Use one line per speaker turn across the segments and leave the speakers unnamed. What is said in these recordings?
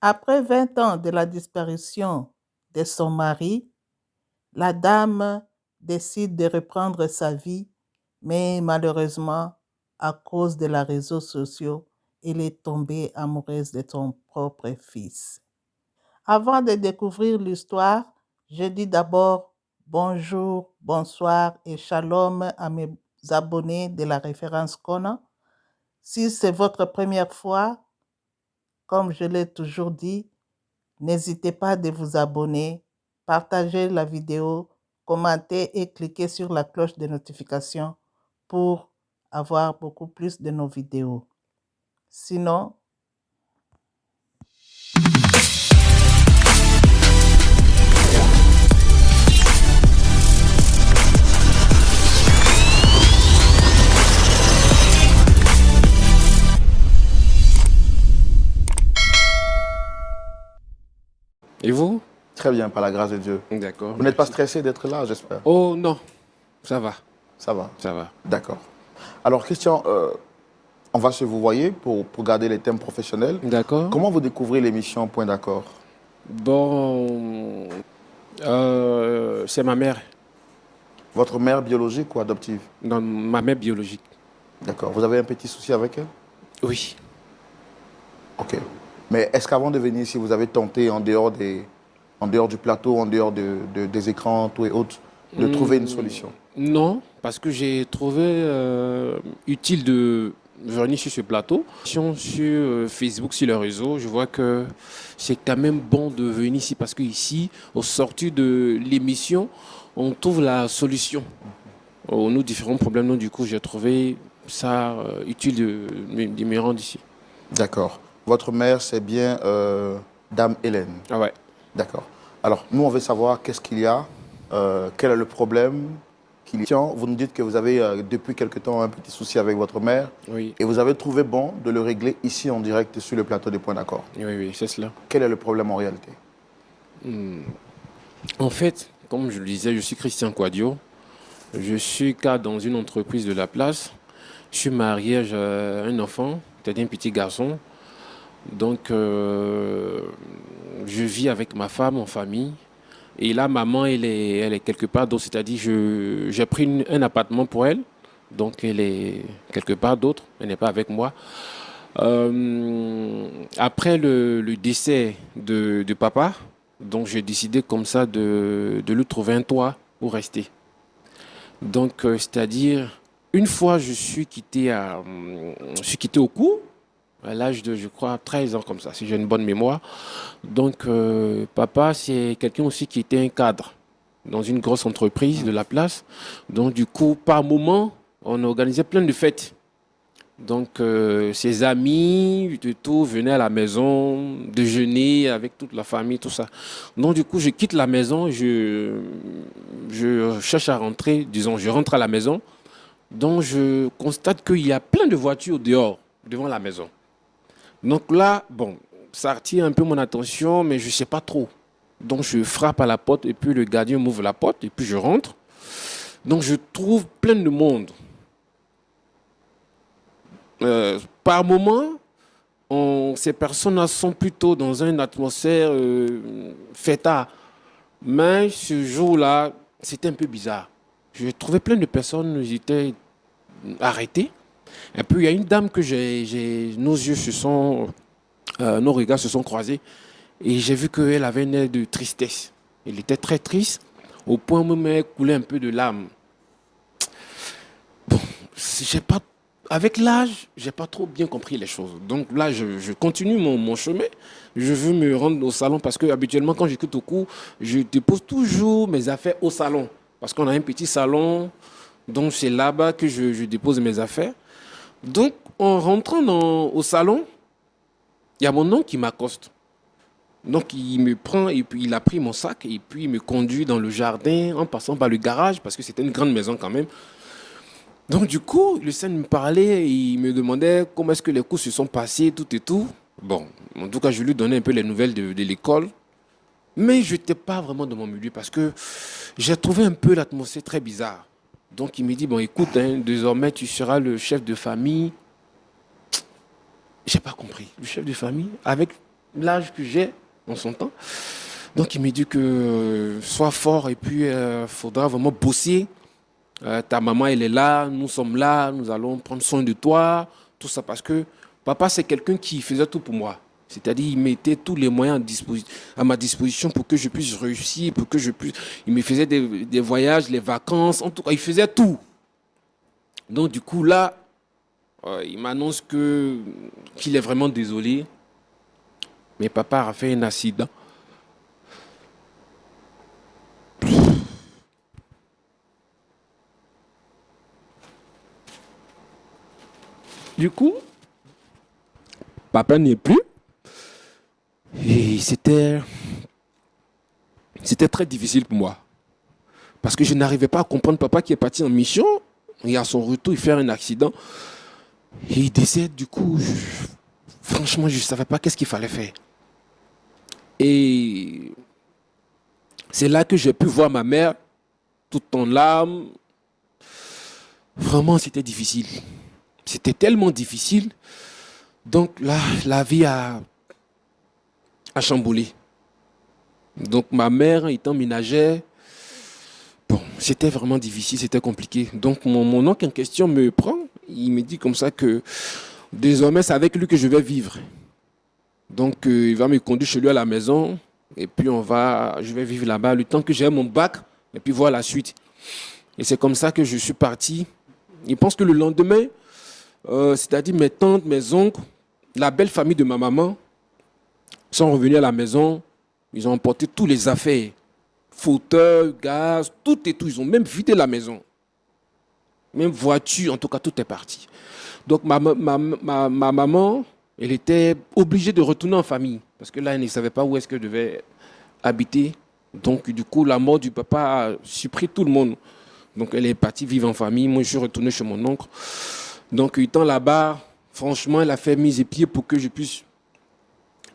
Après 20 ans de la disparition de son mari, la dame décide de reprendre sa vie, mais malheureusement, à cause de les réseaux sociaux, elle est tombée amoureuse de son propre fils. Avant de découvrir l'histoire, je dis d'abord bonjour, bonsoir et shalom à mes abonnés de la référence Kona. Si c'est votre première fois, comme je l'ai toujours dit, n'hésitez pas de vous abonner, partager la vidéo, commenter et cliquer sur la cloche de notification pour avoir beaucoup plus de nos vidéos. Sinon,
Et vous?
Très bien, par la grâce de Dieu.
D'accord.
Vous n'êtes pas
Merci.
stressé d'être là, j'espère?
Oh non, ça va,
Ça va.
ça va.
D'accord. Alors, Christian, on va se vous voyer pour garder les thèmes professionnels.
D'accord.
Comment vous découvrez l'émission Point d'accord?
Bon, c'est ma mère,
Votre mère biologique ou adoptive?
non, ma mère biologique.
D'accord. Vous avez un petit souci avec elle?
Oui.
Ok. Mais est-ce qu'avant de venir ici, vous avez tenté, en dehors du plateau, en dehors des écrans, tout et autres, de trouver une solution?
Non, parce que j'ai trouvé utile de venir sur ce plateau. Sur Facebook, sur les réseaux, je vois que c'est quand même bon de venir ici parce qu'ici, au sortir de l'émission, on trouve la solution aux nos différents problèmes. Donc, du coup, j'ai trouvé ça utile de me rendre ici.
D'accord. Votre mère, c'est bien Dame Hélène.
Ah ouais.
D'accord. Alors, nous, on veut savoir qu'est-ce qu'il y a, quel est le problème qu'il y a. Vous nous dites que vous avez, depuis quelque temps, un petit souci avec votre mère.
Oui,
Et vous avez trouvé bon de le régler ici, en direct, sur le plateau des Points d'accord.
oui, oui, c'est cela.
Quel est le problème en réalité?
En fait, comme je le disais, je suis Christian Quadio. Je suis cadre dans une entreprise de la place. Je suis marié, j'ai un enfant, c'est-à-dire un petit garçon. Donc, je vis avec ma femme en famille. Et là, maman, elle est quelque part d'autre. C'est-à-dire, j'ai pris un appartement pour elle. Donc, elle est quelque part d'autre. Elle n'est pas avec moi. Après le décès de papa, donc j'ai décidé comme ça de lui trouver un toit pour rester. Donc, c'est-à-dire, une fois je suis quitté au cours, à l'âge de, je crois, 13 ans comme ça, si j'ai une bonne mémoire. Donc, papa, c'est quelqu'un aussi qui était un cadre dans une grosse entreprise de la place. Donc, du coup, par moment, on organisait plein de fêtes. Donc, ses amis, de tout, venaient à la maison, déjeuner avec toute la famille, tout ça. Donc, du coup, je quitte la maison, je cherche à rentrer, disons, je rentre à la maison. Donc, je constate qu'il y a plein de voitures dehors, devant la maison. Donc là, bon, ça attire un peu mon attention, mais je ne sais pas trop. Donc, je frappe à la porte et puis le gardien m'ouvre la porte et puis je rentre. Donc, je trouve plein de monde. Par moment, ces personnes-là sont plutôt dans une atmosphère fêtard. Mais ce jour-là, c'était un peu bizarre. J'ai trouvé plein de personnes, ils étaient arrêtés. Et puis il y a une dame que nos yeux nos regards se sont croisés. Et j'ai vu qu'elle avait un air de tristesse. Elle était très triste, au point où elle coulait un peu de larmes. Bon, j'ai pas, avec l'âge, j'ai pas trop bien compris les choses. Donc là, je continue mon chemin. Je veux me rendre au salon parce que habituellement, quand j'écoute au cours, je dépose toujours mes affaires au salon. Parce qu'on a un petit salon, donc c'est là-bas que je dépose mes affaires. Donc, en rentrant au salon, il y a mon oncle qui m'accoste. Donc, il me prend et puis il a pris mon sac et puis il me conduit dans le jardin en passant par le garage parce que c'était une grande maison quand même. Donc, du coup, le scène me parlait et il me demandait comment est-ce que les cours se sont passés, tout et tout. Bon, en tout cas, je lui donnais un peu les nouvelles de l'école. Mais je n'étais pas vraiment dans mon milieu parce que j'ai trouvé un peu l'atmosphère très bizarre. Donc, il me dit, bon, écoute, hein, désormais, tu seras le chef de famille. J'ai pas compris. Le chef de famille avec l'âge que j'ai en son temps. Donc il me dit que sois fort et puis faudra vraiment bosser. Ta maman, elle est là, nous sommes là, nous allons prendre soin de toi, tout ça parce que papa, c'est quelqu'un qui faisait tout pour moi. C'est-à-dire, il mettait tous les moyens à ma disposition pour que je puisse réussir, pour que je puisse. Il me faisait des voyages, les vacances, en tout cas, il faisait tout. Donc, du coup, là, il m'annonce qu'il est vraiment désolé. Mais papa a fait un accident. Du coup, papa n'est plus. Et c'était très difficile pour moi. Parce que je n'arrivais pas à comprendre papa qui est parti en mission. Et à son retour, il fait un accident. Et il décède. Du coup, franchement, je ne savais pas qu'est-ce qu'il fallait faire. Et c'est là que j'ai pu voir ma mère, toute en larmes. Vraiment, c'était difficile. C'était tellement difficile. Donc là, la vie a chamboulé. Donc ma mère étant ménagère, bon, c'était vraiment difficile, c'était compliqué. Donc mon oncle en question me prend, il me dit comme ça que désormais c'est avec lui que je vais vivre. Donc il va me conduire chez lui à la maison et puis je vais vivre là-bas le temps que j'ai mon bac et puis voir la suite. Et c'est comme ça que je suis parti. Il pense que le lendemain, c'est-à-dire mes tantes, mes oncles, la belle famille de ma maman sont revenus à la maison. Ils ont emporté tous les affaires, fauteuils, gaz, tout et tout. Ils ont même vidé la maison. Même voiture, en tout cas, tout est parti. Donc ma maman, elle était obligée de retourner en famille. Parce que là, elle ne savait pas où est-ce qu'elle devait habiter. Donc du coup, la mort du papa a surpris tout le monde. Donc elle est partie vivre en famille. Moi, je suis retourné chez mon oncle. Donc étant là-bas, franchement, elle a fait mise et pieds pour que je puisse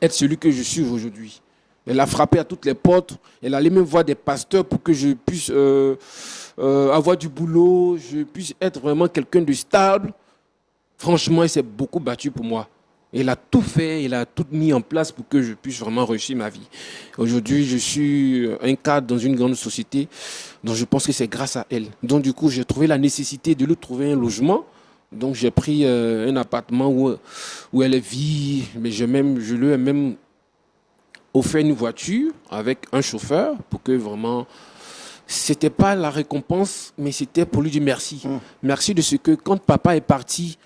être celui que je suis aujourd'hui. Elle a frappé à toutes les portes. Elle allait même voir des pasteurs pour que je puisse avoir du boulot, je puisse être vraiment quelqu'un de stable. Franchement, elle s'est beaucoup battue pour moi. Elle a tout fait, elle a tout mis en place pour que je puisse vraiment réussir ma vie. Aujourd'hui, je suis un cadre dans une grande société, donc je pense que c'est grâce à elle. Donc du coup, j'ai trouvé la nécessité de lui trouver un logement. Donc j'ai pris un appartement où elle vit, mais je lui ai même offert une voiture avec un chauffeur pour que vraiment, c'était pas la récompense, mais c'était pour lui dire merci. Merci de ce que quand papa est parti,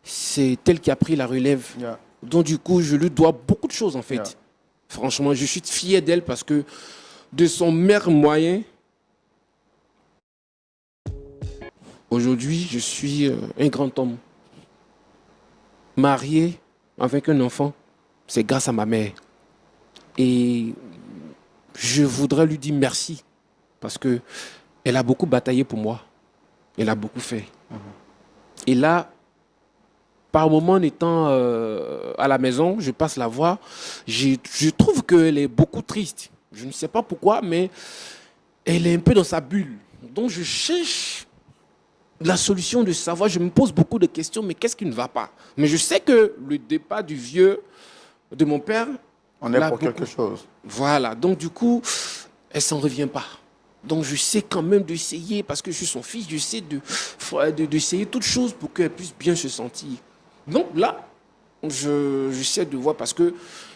c'est elle qui a pris la relève.
Yeah.
Donc du coup, je lui dois beaucoup de choses en fait.
Yeah.
Franchement, je suis fier d'elle parce que de son mère moyen, aujourd'hui, je suis un grand homme. Marié avec un enfant, c'est grâce à ma mère. Et je voudrais lui dire merci parce que elle a beaucoup bataillé pour moi. Elle a beaucoup fait. Et là, par moment, en étant à la maison, je passe la voir, je trouve qu'elle est beaucoup triste. Je ne sais pas pourquoi, mais elle est un peu dans sa bulle. Donc je cherche la solution de savoir, je me pose beaucoup de questions, mais qu'est-ce qui ne va pas? Mais je sais que le départ du vieux, de mon père,
On est pour quelque chose.
voilà, donc du coup, elle s'en revient pas. Donc je sais quand même d'essayer, parce que je suis son fils, je sais d'essayer toutes choses pour qu'elle puisse bien se sentir. Donc là, j'essaie de voir, parce que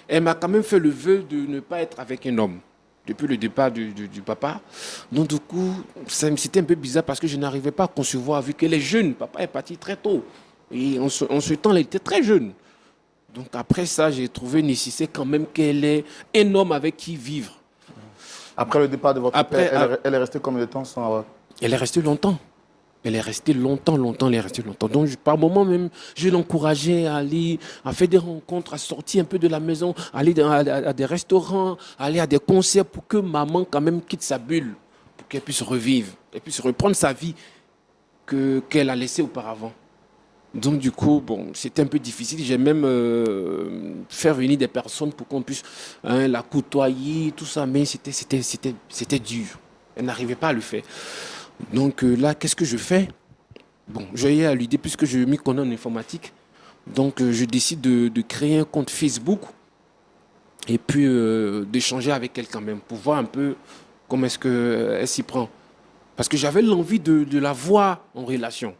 elle m'a quand même fait le vœu de ne pas être avec un homme depuis le départ du papa. Donc du coup, c'était un peu bizarre parce que je n'arrivais pas à concevoir, vu qu'elle est jeune. Papa est parti très tôt. Et en ce temps, elle était très jeune. Donc après ça, j'ai trouvé nécessaire quand même qu'elle ait un homme avec qui vivre.
Après le départ de votre père, elle est restée combien de temps sans...
Elle est restée longtemps. Elle est restée longtemps. Donc, par moment même, je l'encourageais à aller, à faire des rencontres, à sortir un peu de la maison, à aller à des restaurants, à aller à des concerts pour que maman, quand même, quitte sa bulle, pour qu'elle puisse revivre, qu'elle puisse reprendre sa vie qu'elle a laissée auparavant. Donc, du coup, bon, c'était un peu difficile. J'ai même fait venir des personnes pour qu'on puisse la côtoyer, tout ça, mais c'était dur. Elle n'arrivait pas à le faire. Donc là, qu'est-ce que je fais? Bon, j'ai à l'idée, puisque je m'y connais en informatique, donc je décide de créer un compte Facebook et puis d'échanger avec elle quand même pour voir un peu comment est-ce qu'elle s'y prend. Parce que j'avais l'envie de la voir en relation.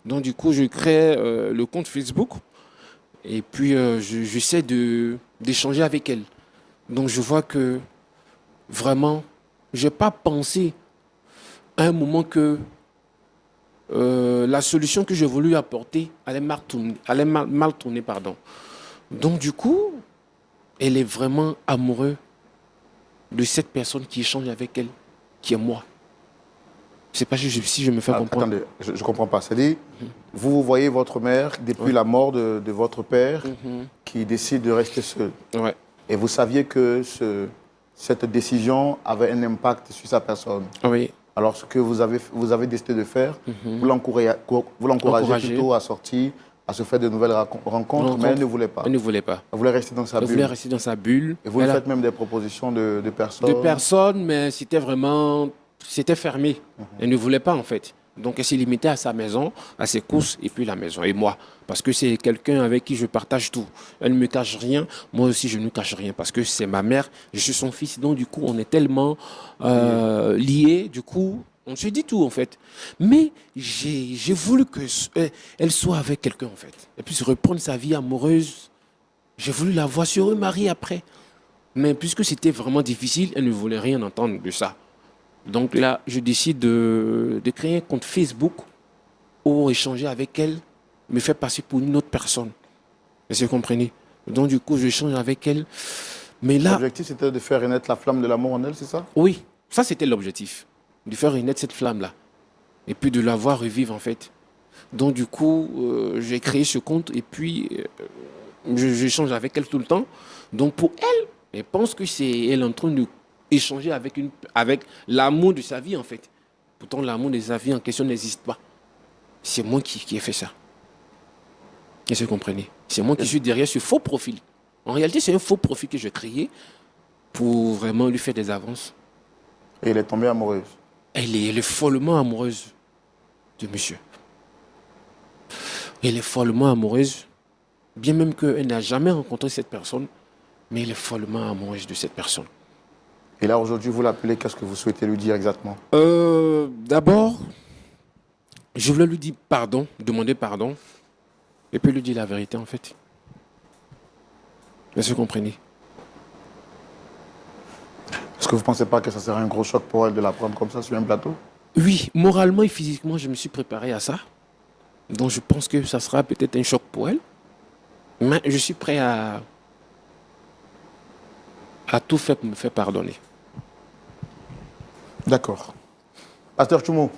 Donc du coup, je crée le compte Facebook et puis j'essaie d'échanger avec elle. Donc je vois que vraiment, je n'ai pas pensé à un moment que la solution que j'ai voulu apporter allait mal tourner, pardon. Donc du coup, elle est vraiment amoureuse de cette personne qui échange avec elle, qui est moi. Je ne sais pas si je me fais comprendre.
Attendez, je ne comprends pas. C'est-à-dire, vous voyez votre mère depuis
Oui.
la mort de votre père
Mhm.
qui décide de rester seul.
Ouais.
Et vous saviez que cette décision avait un impact sur sa personne.
Oui.
Alors, ce que vous avez décidé de faire, vous l'encouragez
Encourager.
plutôt à sortir, à se faire de nouvelles rencontres, mais elle ne voulait pas.
Elle ne voulait pas.
Elle voulait rester dans sa
Elle
bulle.
voulait rester dans sa bulle.
Et vous lui
Elle a-
faites même des propositions de personnes.
de personnes, mais c'était fermé. Elle ne voulait pas en fait. Donc elle s'est limitée à sa maison, à ses courses et puis la maison et moi. Parce que c'est quelqu'un avec qui je partage tout. Elle ne me cache rien, moi aussi je ne lui cache rien parce que c'est ma mère, je suis son fils. Donc du coup on est tellement liés, du coup on se dit tout en fait. Mais j'ai voulu qu'elle soit avec quelqu'un en fait. Elle puisse reprendre sa vie amoureuse. J'ai voulu la voir se remarier après. Mais puisque c'était vraiment difficile, elle ne voulait rien entendre de ça. Donc là, je décide de créer un compte Facebook pour échanger avec elle, me faire passer pour une autre personne. Est-ce que vous comprenez? Donc du coup, j'échange avec elle. Mais là,
L'objectif, c'était de faire renaître la flamme de l'amour en elle, c'est ça?
oui, ça c'était l'objectif. De faire renaître cette flamme-là. Et puis de la voir revivre en fait. Donc du coup, j'ai créé ce compte et puis j'échange avec elle tout le temps. Donc pour elle, elle pense que c'est elle en train de échanger avec l'amour de sa vie en fait. Pourtant l'amour de sa vie en question n'existe pas. C'est moi qui ai fait ça. Est-ce que vous comprenez? C'est moi qui suis derrière ce faux profil. En réalité, c'est un faux profil que j'ai créé pour vraiment lui faire des avances.
Et elle est tombée amoureuse.
Elle est follement amoureuse de monsieur. Elle est follement amoureuse, bien même qu'elle n'a jamais rencontré cette personne, mais elle est follement amoureuse de cette personne.
Et là, aujourd'hui, vous l'appelez, qu'est-ce que vous souhaitez lui dire exactement?
D'abord, je voulais lui dire pardon, demander pardon, et puis lui dire la vérité en fait. Est-ce que vous comprenez?
Est-ce que vous ne pensez pas que ça serait un gros choc pour elle de la prendre comme ça sur un plateau?
Oui, moralement et physiquement, je me suis préparé à ça. Donc je pense que ça sera peut-être un choc pour elle. Mais je suis prêt à tout faire pour me faire pardonner.
D'accord. Pasteur Choumo,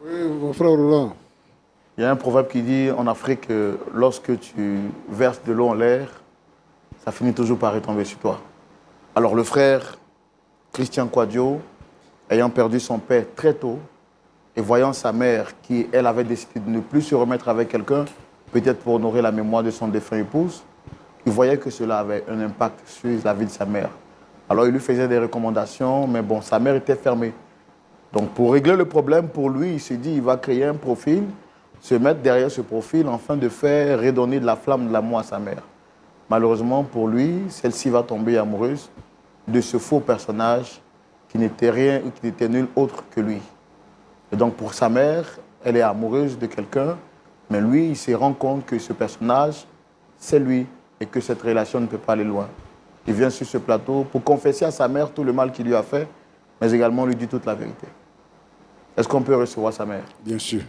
Oui, mon frère Roland.
il y a un proverbe qui dit en Afrique que lorsque tu verses de l'eau en l'air, ça finit toujours par retomber sur toi. Alors le frère Christian Quadio, ayant perdu son père très tôt, et voyant sa mère qui, elle, avait décidé de ne plus se remettre avec quelqu'un, peut-être pour honorer la mémoire de son défunt épouse, il voyait que cela avait un impact sur la vie de sa mère. Alors il lui faisait des recommandations, mais bon, sa mère était fermée. Donc pour régler le problème, pour lui, il s'est dit, il va créer un profil, se mettre derrière ce profil, afin de faire redonner de la flamme de l'amour à sa mère. Malheureusement pour lui, celle-ci va tomber amoureuse de ce faux personnage qui n'était rien ou qui n'était nul autre que lui. Et donc pour sa mère, elle est amoureuse de quelqu'un, mais lui, il se rend compte que ce personnage, c'est lui et que cette relation ne peut pas aller loin. Il vient sur ce plateau pour confesser à sa mère tout le mal qu'il lui a fait, mais également lui dire toute la vérité. Est-ce qu'on peut recevoir sa mère?
Bien sûr.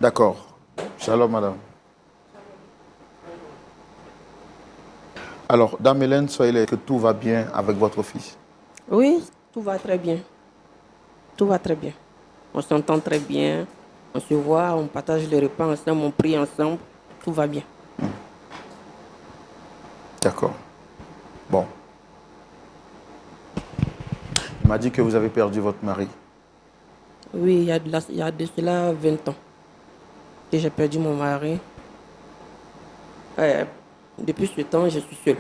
D'accord. Shalom, madame. Alors, Dame Hélène, soyez que tout va bien avec votre fils.
Oui, tout va très bien. Tout va très bien. On s'entend très bien. On se voit, on partage les repas ensemble, on prie ensemble. Tout va bien.
D'accord. Bon. Il m'a dit que vous avez perdu votre mari.
Oui, il y a de cela 20 ans que j'ai perdu mon mari. Depuis ce temps, je suis seule.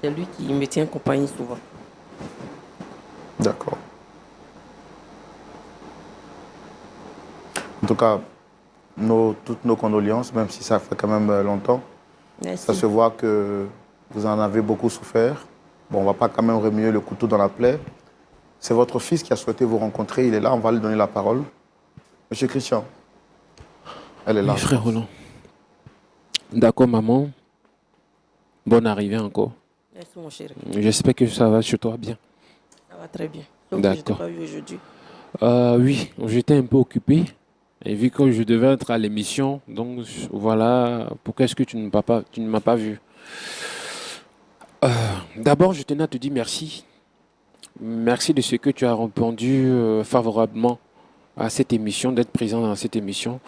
C'est lui qui me tient compagnie souvent.
D'accord. En tout cas, toutes nos condoléances, même si ça fait quand même longtemps.
Merci.
Ça se voit que Vous en avez beaucoup souffert. Bon, on ne va pas quand même remuer le couteau dans la plaie. C'est votre fils qui a souhaité vous rencontrer. Il est là, on va lui donner la parole. Monsieur Christian, elle est là.
Oui, frère Roland. D'accord, maman. Bonne arrivée encore.
Merci, mon chéri.
J'espère que ça va chez toi bien.
Ça va très bien. Donc, je ne t'ai
D'accord.
pas vu aujourd'hui.
Oui, j'étais un peu occupé. Et vu que je devais être à l'émission, donc voilà, pourquoi est-ce que tu ne m'as pas vu? D'abord, je tenais à te dire merci. Merci de ce que tu as répondu favorablement à cette émission, d'être présent dans cette émission.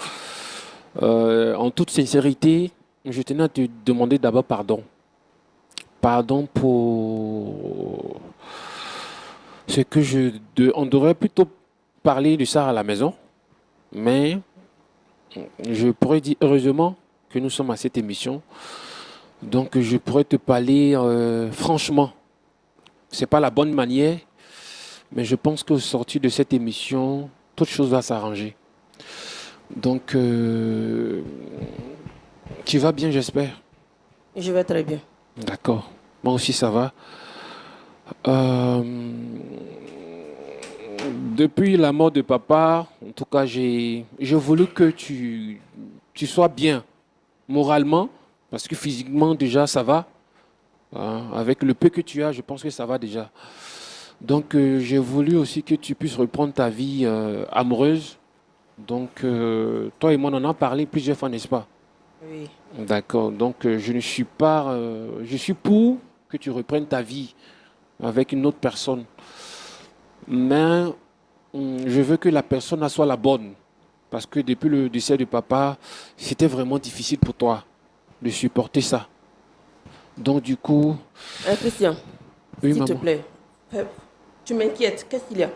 En toute sincérité, je tenais à te demander d'abord pardon. Pardon pour ce que on devrait plutôt parler de ça à la maison, mais je pourrais dire heureusement que nous sommes à cette émission. Donc je pourrais te parler franchement. C'est pas la bonne manière, mais je pense qu'au sortir de cette émission, toute chose va s'arranger. Donc tu vas bien, j'espère.
Je vais très bien.
D'accord. Moi aussi, ça va. Euh, Depuis la mort de papa, en tout cas, j'ai voulu que tu sois bien moralement, parce que physiquement, déjà, ça va. Hein, avec le peu que tu as, je pense que ça va déjà. Donc, j'ai voulu aussi que tu puisses reprendre ta vie amoureuse. Donc, toi et moi, on en a parlé plusieurs fois, n'est-ce pas?
Oui.
D'accord. Donc, je ne suis pas... je suis pour que tu reprennes ta vie avec une autre personne. Mais je veux que la personne soit la bonne. Parce que depuis le décès de papa, c'était vraiment difficile pour toi de supporter ça. Donc, du coup...
Christian,
Oui,
s'il te
maman.
plaît, tu m'inquiètes. Qu'est-ce qu'il y a?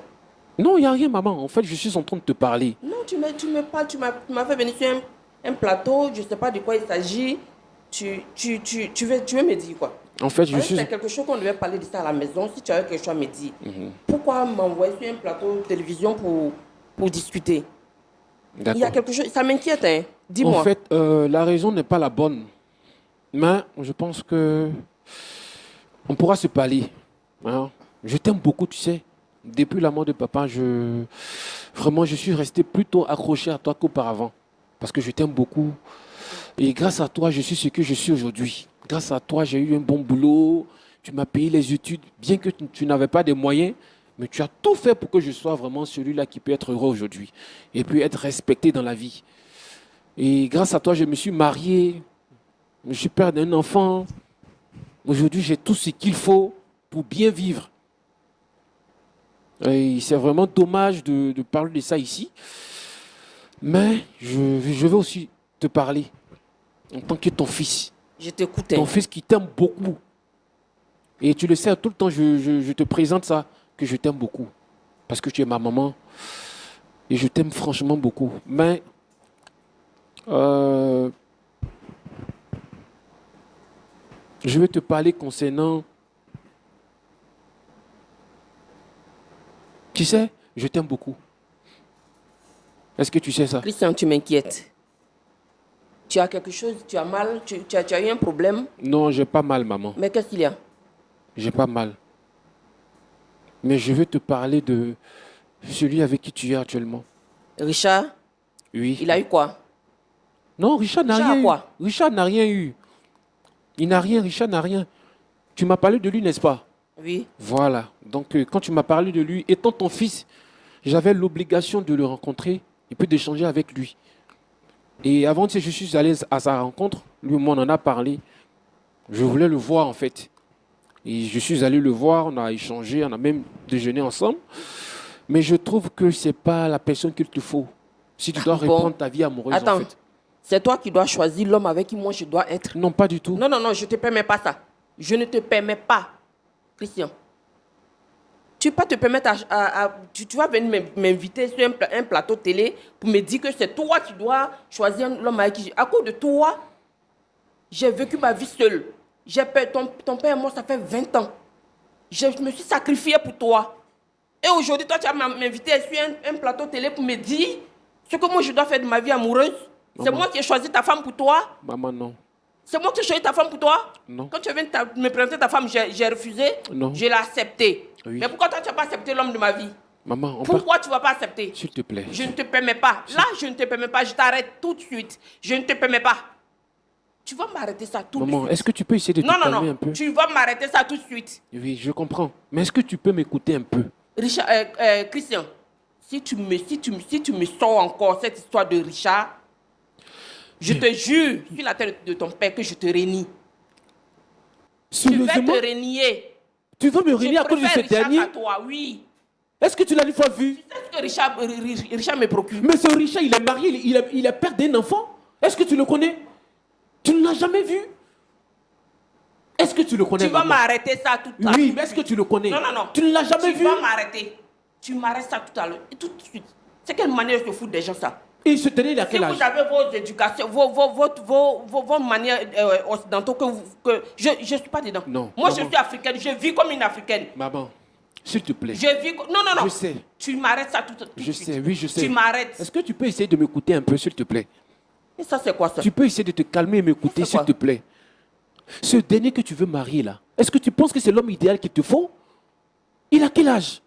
Non, il n'y a rien, maman. En fait, je suis en train de te parler.
Non, tu me parles, tu m'as fait venir sur un plateau, je ne sais pas de quoi il s'agit. Tu veux me dire quoi?
En fait, je
Si
suis...
c'est quelque chose qu'on devait parler de ça à la maison, si tu avais quelque chose à me dire, pourquoi m'envoyer sur un plateau de télévision pour discuter? Il y a
D'accord.
quelque chose, ça m'inquiète, hein.
En
Dis-moi.
fait, la raison n'est pas la bonne. Mais je pense que on pourra se parler. Hein. Je t'aime beaucoup, tu sais. Depuis la mort de papa, vraiment, je suis resté plutôt accroché à toi qu'auparavant. Parce que je t'aime beaucoup. Et grâce à toi, je suis ce que je suis aujourd'hui. Grâce à toi, j'ai eu un bon boulot. Tu m'as payé les études, bien que tu n'avais pas de moyens. Mais tu as tout fait pour que je sois vraiment celui-là qui peut être heureux aujourd'hui. Et puis être respecté dans la vie. Et grâce à toi, je me suis marié. Je suis père d'un enfant. Aujourd'hui, j'ai tout ce qu'il faut pour bien vivre. Et c'est vraiment dommage de parler de ça ici. Mais je veux aussi te parler en tant que ton fils.
Je t'écoute.
Ton fils qui t'aime beaucoup. Et tu le sais, tout le temps, je te présente ça, que je t'aime beaucoup. Parce que tu es ma maman. Et je t'aime franchement beaucoup. Mais je vais te parler concernant... Tu sais, je t'aime beaucoup. Est-ce que tu sais ça?
Christian, tu m'inquiètes. Tu as quelque chose, tu as mal, tu as eu un problème.
Non, j'ai pas mal, maman.
Mais qu'est-ce qu'il y a?
J'ai pas mal. Mais je veux te parler de celui avec qui tu es actuellement.
Richard,
Oui.
il a eu quoi?
Non, Richard n'a
Richard a
rien eu.
quoi?
Richard n'a rien eu. Il n'a rien, Richard n'a rien. Tu m'as parlé de lui, n'est-ce pas?
Oui.
Voilà. Donc, quand tu m'as parlé de lui, étant ton fils, j'avais l'obligation de le rencontrer et puis d'échanger avec lui. Et avant que je suis allé à sa rencontre, lui et moi, on en a parlé. Je voulais le voir, en fait. Et je suis allé le voir, on a échangé, on a même déjeuné ensemble. Mais je trouve que ce n'est pas la personne qu'il te faut. Si tu dois
Bon.
reprendre ta vie amoureuse,
Attends,
en fait.
c'est toi qui dois choisir l'homme avec qui moi je dois être.
Non, pas du tout.
Non, non, non, je ne te permets pas ça. Je ne te permets pas, Christian. Tu ne peux pas te permettre tu vas venir m'inviter sur un plateau télé pour me dire que c'est toi qui dois choisir l'homme avec qui... À cause de toi, j'ai vécu ma vie seule. Ton père et moi, ça fait 20 ans. Je me suis sacrifiée pour toi. Et aujourd'hui, toi, tu vas m'inviter sur un plateau télé pour me dire ce que moi, je dois faire de ma vie amoureuse. C'est
Maman.
moi qui ai choisi ta femme pour toi.
Maman, non.
C'est moi qui ai choisi ta femme pour toi?
Non.
Quand tu viens me présenter ta femme, j'ai refusé?
Non.
Je l'ai accepté.
Oui.
Mais pourquoi toi, tu n'as pas accepté l'homme de ma vie?
Maman,
Pourquoi tu ne vas pas accepter?
S'il te plaît.
Je ne te permets pas. Là, je ne te permets pas. Je t'arrête tout de suite. Je ne te permets pas. Tu vas m'arrêter ça tout de suite.
Maman, est-ce que tu peux essayer de te calmer un peu?
Tu vas m'arrêter ça tout de suite.
Oui, je comprends. Mais est-ce que tu peux m'écouter un peu?
Richard, Christian, si tu me sors encore cette histoire de Richard, je te jure sur la tête de ton père que je te renie. Tu vas
Sérieusement?
te renier.
Tu veux me renier à cause de ce dernier?
À toi, oui.
Est-ce que tu l'as une fois vu?
Tu sais ce que Richard me procure?
Mais ce Richard, il est marié, il a père d'un enfant. Est-ce que tu le connais? Tu ne l'as jamais vu? Est-ce que tu le connais?
Tu vas
maman?
m'arrêter ça tout à l'heure.
Oui, mais est-ce que tu le connais?
Non, non, non.
Tu ne l'as jamais vu?
Tu vas m'arrêter. Tu m'arrêtes ça tout à l'heure. Et tout de suite. C'est quelle manière de se foutre des gens, ça?
Et ce dernier, il a
Si
quel âge?
vous avez vos éducations, vos manières occidentaux, que je ne suis pas dedans.
Non,
Moi,
maman.
je suis africaine. Je vis comme une africaine.
Maman, s'il te plaît.
Je vis... Non, non, non.
Je sais.
Tu m'arrêtes ça tout de suite.
Je sais, oui, je sais.
Tu m'arrêtes.
Est-ce que tu peux essayer de m'écouter un peu, s'il te plaît?
Et ça, c'est quoi ça?
Tu peux essayer de te calmer et m'écouter,
C'est
s'il
quoi?
te plaît. Ce dernier que tu veux marier, là, est-ce que tu penses que c'est l'homme idéal qu'il te faut? Il a quel âge?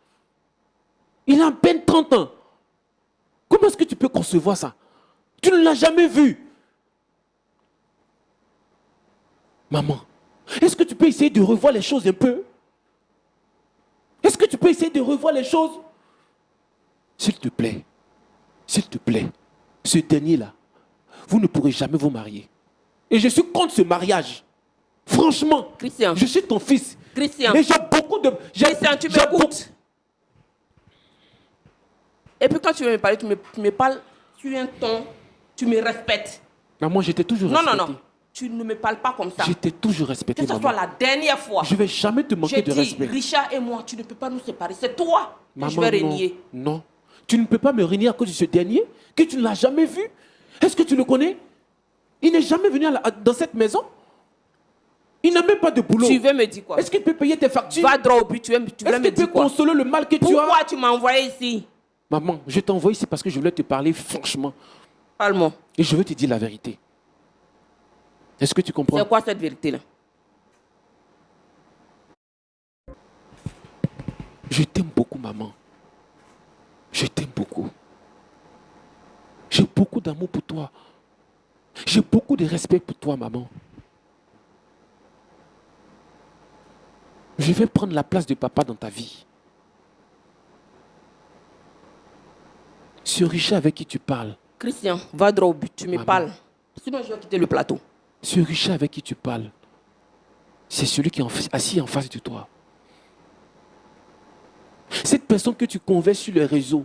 Il a à peine 30 ans. Comment est-ce que tu peux concevoir ça? Tu ne l'as jamais vu. Maman, est-ce que tu peux essayer de revoir les choses un peu? Est-ce que tu peux essayer de revoir les choses? S'il te plaît, ce dernier-là, vous ne pourrez jamais vous marier. Et je suis contre ce mariage. Franchement,
Christian.
je suis ton fils.
Christian.
Et j'ai beaucoup de...
Christian, tu m'écoutes. Et puis quand tu veux me parler, tu me parles sur un ton, tu me respectes.
Maman, je t'ai toujours
Non,
respecté.
non, non. Tu ne me parles pas comme ça.
Je t'ai toujours respecté,
Que ce
maman.
soit la dernière fois.
Je ne vais jamais te manquer
J'ai
de
dit,
respect.
Richard et moi, tu ne peux pas nous séparer. C'est toi que
Maman,
je vais
non.
renier.
Non. Tu ne peux pas me renier à cause de ce dernier que tu ne l'as jamais vu. Est-ce que tu le connais? Il n'est jamais venu dans cette maison. Il n'a même pas de boulot.
Tu veux me dire quoi?
Est-ce qu'il peut payer tes factures?
Va droit au but, tu veux
Est-ce
me
qu'il peut
dire quoi?
consoler le mal que tu as?
Pourquoi tu m'as envoyé ici?
Maman, je t'envoie ici parce que je voulais te parler franchement.
Parle-moi.
Et je veux te dire la vérité. Est-ce que tu comprends?
C'est quoi cette vérité-là?
Je t'aime beaucoup, maman. Je t'aime beaucoup. J'ai beaucoup d'amour pour toi. J'ai beaucoup de respect pour toi, maman. Je vais prendre la place de papa dans ta vie. Ce Richard avec qui tu parles,
Christian, va droit au but, tu me
Maman.
parles. Sinon, je vais quitter le plateau.
ce Richard avec qui tu parles, c'est celui qui est assis en face de toi. Cette personne que tu converses sur les réseaux,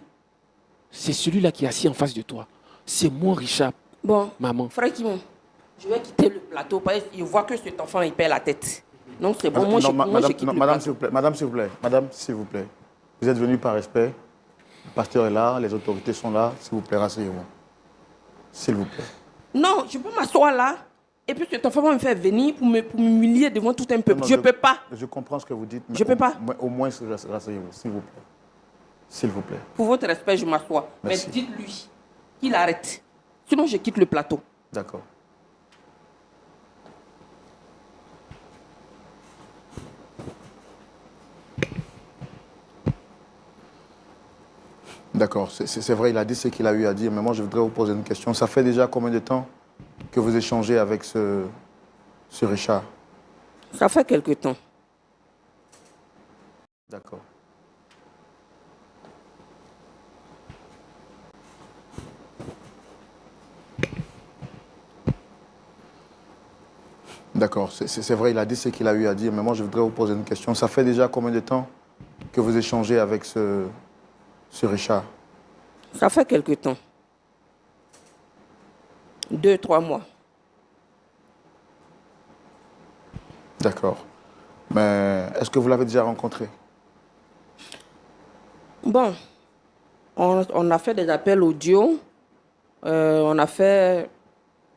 c'est celui-là qui est assis en face de toi. C'est moi, Richard.
Bon,
Maman.
frère Kimon, je vais quitter le plateau parce que je vois que cet enfant, il perd la tête. Donc c'est bon, moi, je quitte le
madame,
plateau.
s'il vous plaît, madame, s'il vous plaît. Vous êtes venu par respect. Le pasteur est là, les autorités sont là. S'il vous plaît, rasseyez-vous. S'il vous plaît.
Non, je peux m'asseoir là. Et puis cet enfant va me faire venir pour m'humilier devant tout un peuple.
Non,
Je ne peux pas.
Je comprends ce que vous dites. Mais
Je peux pas.
Au moins, rasseyez-vous, s'il vous plaît. S'il vous plaît.
Pour votre respect, je m'assois. Mais
Merci.
dites-lui qu'il arrête. Sinon, je quitte le plateau.
D'accord. D'accord, c'est vrai, il a dit ce qu'il a eu à dire, mais moi je voudrais vous poser une question. Ça fait déjà combien de temps que vous échangez avec ce Richard?
Ça fait quelque temps.
D'accord. D'accord, c'est vrai, il a dit ce qu'il a eu à dire, mais moi je voudrais vous poser une question. Ça fait déjà combien de temps que vous échangez avec ce Richard?
Ça fait quelque temps. 2-3 mois.
D'accord. Mais est-ce que vous l'avez déjà rencontré?
Bon, on a fait des appels audio. On a fait,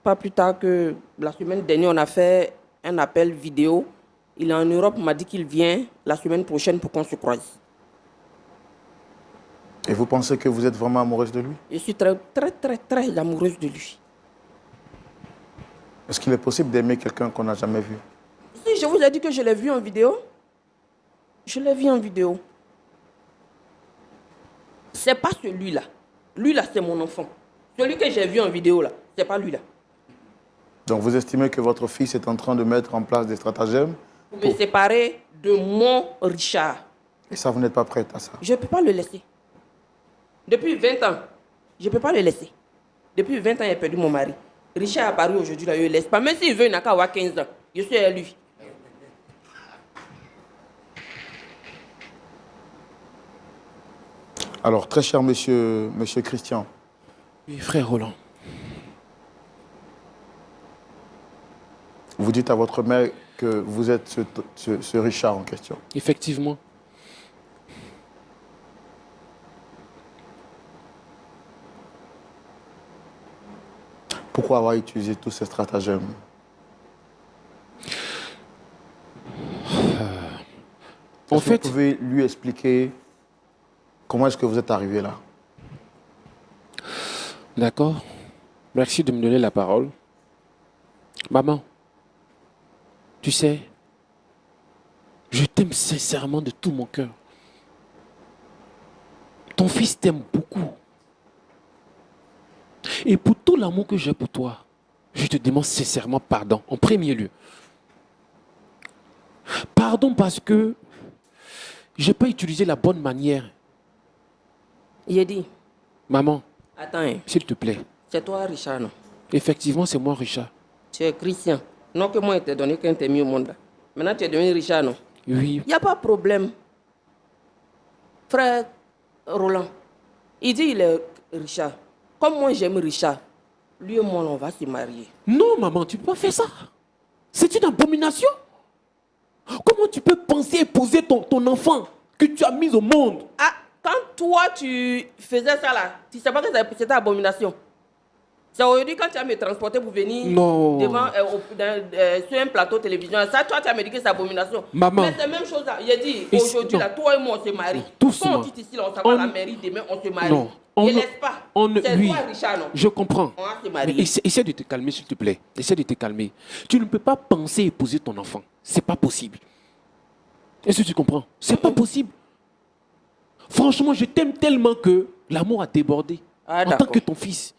pas plus tard que la semaine dernière, on a fait un appel vidéo. Il est en Europe, il m'a dit qu'il vient la semaine prochaine pour qu'on se croise.
Et vous pensez que vous êtes vraiment amoureuse de lui?
Je suis très, très, très, très amoureuse de lui.
Est-ce qu'il est possible d'aimer quelqu'un qu'on n'a jamais vu?
Si je vous ai dit que je l'ai vu en vidéo, je l'ai vu en vidéo. C'est pas celui-là. Lui-là, c'est mon enfant. Celui que j'ai vu en vidéo, là, c'est pas lui-là.
Donc vous estimez que votre fils est en train de mettre en place des stratagèmes
Vous me séparez de mon Richard.
et ça, vous n'êtes pas prête à ça?
Je ne peux pas le laisser. Depuis 20 ans, je ne peux pas le laisser. Depuis 20 ans, il a perdu mon mari. Richard est apparu aujourd'hui, là, je ne le laisse pas. Même s'il veut, il n'a qu'à avoir 15 ans. Je suis à lui.
Alors, très cher monsieur Christian,
Oui, frère Roland.
vous dites à votre mère que vous êtes ce Richard en question.
Effectivement.
Pourquoi avoir utilisé tous ces stratagèmes?
En
Est-ce que
fait,
vous pouvez lui expliquer comment est-ce que vous êtes arrivé là?
d'accord. Merci de me donner la parole. Maman, tu sais, je t'aime sincèrement de tout mon cœur. Ton fils t'aime beaucoup. Et pour tout l'amour que j'ai pour toi, je te demande sincèrement pardon, en premier lieu. Pardon parce que je n'ai pas utilisé la bonne manière.
Il a dit,
Maman,
attends, hein,
s'il te plaît.
c'est toi Richard, non?
Effectivement, c'est moi, Richard.
Tu es Christian. Non que moi, je t'ai donné qu'un t'es mis au monde. Là. Maintenant, tu es devenu Richard, non?
Oui,
Il n'y a pas de problème. Frère Roland, il dit il est Richard. Comme moi, j'aime Richard. Lui et moi, on va se marier.
non, maman, tu ne peux pas faire ça. C'est une abomination. Comment tu peux penser épouser ton enfant que tu as mis au monde?
Ah, quand toi, tu faisais ça là, tu ne sais pas que c'était abomination. C'est aujourd'hui quand tu as me transporté pour venir
Non.
devant, sur un plateau télévision. Ça, toi, tu as me dit que c'est abomination.
Maman.
Mais c'est la même chose là. Il a dit,
Et
aujourd'hui,
non.
là, toi et moi, on se marie.
Doucement.
Quand on dit ici, là, on s'en va à la
On-
mairie, demain, on se marie.
Non. On
Ne
ne-
laisse pas.
on ne-
C'est
oui.
toi, Richard, non?
Je comprends.
On va se
Mais
marier.
essaie de te calmer, s'il te plaît. Essaie de te calmer. Tu ne peux pas penser épouser ton enfant. C'est pas possible. Est-ce que tu comprends? C'est pas possible. Franchement, je t'aime tellement que l'amour a débordé.
Ah,
en tant
d'accord.
que ton fils.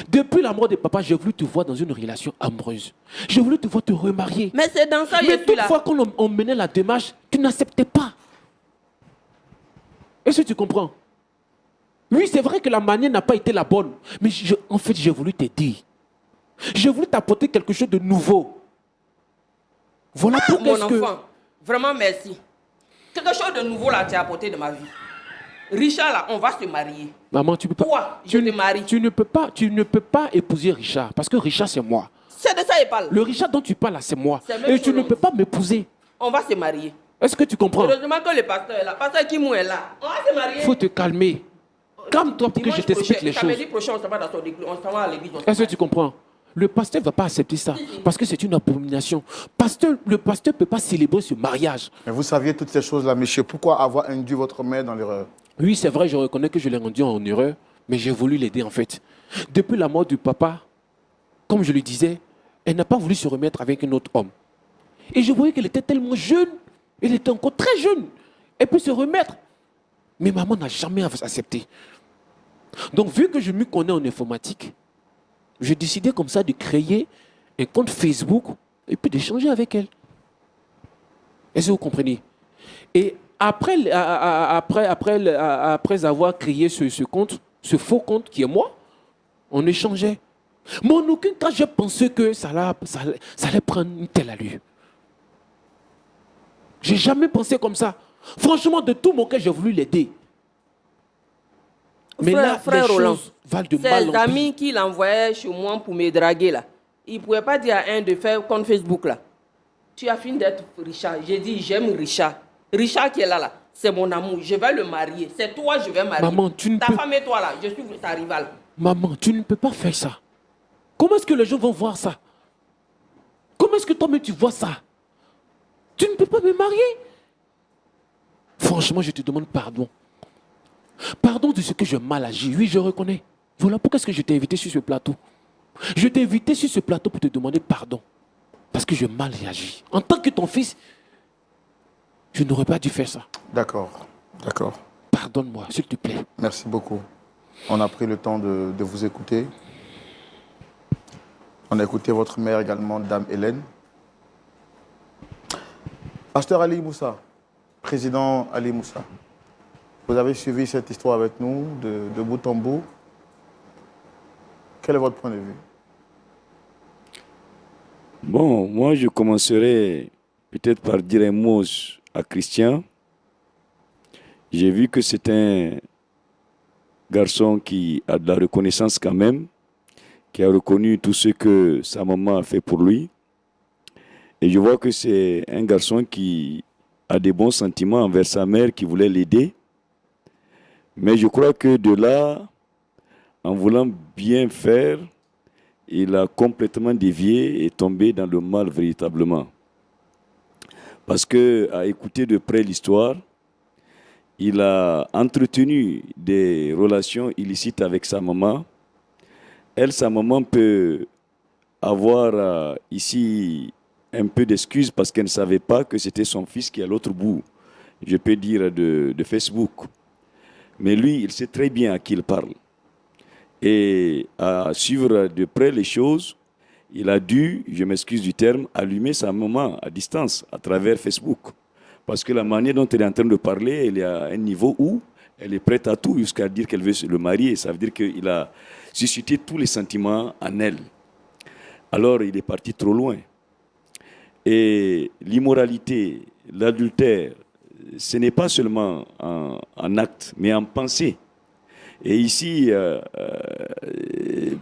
Depuis la mort de papa, j'ai voulu te voir dans une relation amoureuse. J'ai voulu te voir te remarier.
Mais c'est dans ça que je
Mais
suis là.
toutefois, quand on menait la démarche, tu n'acceptais pas. Est-ce que tu comprends? Oui, c'est vrai que la manière n'a pas été la bonne. Mais en fait, j'ai voulu t'aider. J'ai voulu t'apporter quelque chose de nouveau. Voilà
Ah,
pourquoi
mon
est-ce que...
enfant, vraiment merci. Quelque chose de nouveau là, tu as apporté de ma vie. Richard là, on va se marier.
Maman, tu peux pas...
Toi, je te marie.
Tu ne peux pas épouser Richard. Parce que Richard, c'est moi.
C'est de ça qu'il parle.
Le Richard dont tu parles là, c'est moi.
C'est même
Et tu ne
chose.
peux pas m'épouser.
On va se marier.
Est-ce que tu comprends?
Heureusement que le pasteur est là. Pasteur Kimou est là. On va se marier.
Il faut te calmer. Calme-toi pour que je
Dimanche
t'explique
prochain,
les choses.
Samedi prochain, on s'en va dans son église. On s'en va à l'église. on se
Est-ce que
marie.
tu comprends? Le pasteur ne va pas accepter ça parce que c'est une abomination. Le pasteur ne peut pas célébrer ce mariage.
Mais vous saviez toutes ces choses-là, monsieur. Pourquoi avoir induit votre mère dans l'erreur?
Oui, c'est vrai, je reconnais que je l'ai rendu en erreur, mais j'ai voulu l'aider en fait. Depuis la mort du papa, comme je le disais, elle n'a pas voulu se remettre avec un autre homme. Et je voyais qu'elle était tellement jeune, elle était encore très jeune. Elle peut se remettre. Mais maman n'a jamais accepté. Donc, vu que je m'y connais en informatique, j'ai décidé comme ça de créer un compte Facebook et puis d'échanger avec elle. Est-ce que vous comprenez? Et après avoir créé ce compte, ce faux compte qui est moi, on échangeait. Mais en aucun cas, j'ai pensé que ça allait prendre une telle allure. J'ai jamais pensé comme ça. Franchement, de tout mon cœur, j'ai voulu l'aider. Mais là,
Frère
les
Roland,
choses valent de mal en
ses
pis.
amis qui l'envoyaient chez moi pour me draguer là, ils ne pouvaient pas dire à un de faire compte Facebook là. Tu as fini d'être Richard. J'ai dit, j'aime Richard. Richard qui est là, c'est mon amour. Je vais le marier. C'est toi, je vais marier.
Maman, tu ne
Ta
peux-
femme et toi là, je suis ta rivale.
Maman, tu ne peux pas faire ça. Comment est-ce que les gens vont voir ça? Comment est-ce que toi-même tu vois ça? Tu ne peux pas me marier. Franchement, je te demande pardon. Pardon de ce que j'ai mal agi. Oui, je reconnais. Voilà pourquoi est-ce que je t'ai invité sur ce plateau. Je t'ai invité sur ce plateau pour te demander pardon. Parce que j'ai mal réagi. En tant que ton fils, je n'aurais pas dû faire ça.
D'accord, d'accord.
Pardonne-moi, s'il te plaît.
Merci beaucoup. On a pris le temps de vous écouter. On a écouté votre mère également, Dame Hélène. Pasteur Ali Moussa, président Ali Moussa, vous avez suivi cette histoire avec nous de bout en bout. Quel est votre point de vue?
Bon, moi je commencerai peut-être par dire un mot à Christian. J'ai vu que c'est un garçon qui a de la reconnaissance quand même, qui a reconnu tout ce que sa maman a fait pour lui. Et je vois que c'est un garçon qui a des bons sentiments envers sa mère qui voulait l'aider. Mais je crois que de là, en voulant bien faire, il a complètement dévié et tombé dans le mal véritablement. Parce qu'à écouter de près l'histoire, il a entretenu des relations illicites avec sa maman. Elle, sa maman peut avoir ici un peu d'excuses parce qu'elle ne savait pas que c'était son fils qui est à l'autre bout, je peux dire, de Facebook. Mais lui, il sait très bien à qui il parle. Et à suivre de près les choses, il a dû, je m'excuse du terme, allumer sa maman à distance, à travers Facebook. Parce que la manière dont elle est en train de parler, elle est à un niveau où elle est prête à tout, jusqu'à dire qu'elle veut le marier. Ça veut dire qu'il a suscité tous les sentiments en elle. Alors il est parti trop loin. Et l'immoralité, l'adultère, ce n'est pas seulement en acte, mais en pensée. Et ici,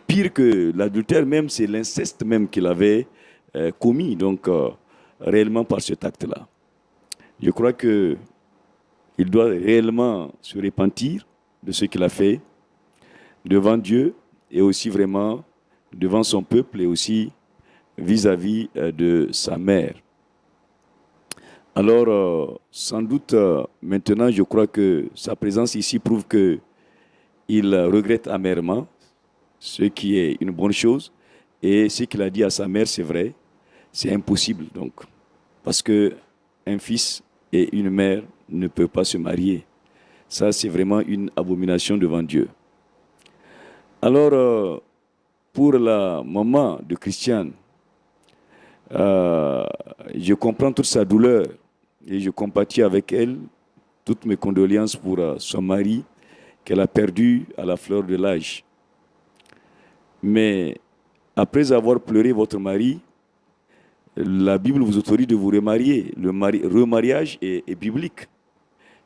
pire que l'adultère même, c'est l'inceste même qu'il avait commis, donc réellement par cet acte-là. Je crois qu'il doit réellement se repentir de ce qu'il a fait devant Dieu et aussi vraiment devant son peuple et aussi vis-à-vis de sa mère. Alors, sans doute, maintenant, je crois que sa présence ici prouve que il regrette amèrement, ce qui est une bonne chose. Et ce qu'il a dit à sa mère, c'est vrai, c'est impossible. Donc, parce qu'un fils et une mère ne peuvent pas se marier. Ça, c'est vraiment une abomination devant Dieu. Alors, pour la maman de Christiane, je comprends toute sa douleur et je compatis avec elle, toutes mes condoléances pour son mari, qu'elle a perdu à la fleur de l'âge. Mais après avoir pleuré votre mari, la Bible vous autorise de vous remarier. Le remariage est biblique.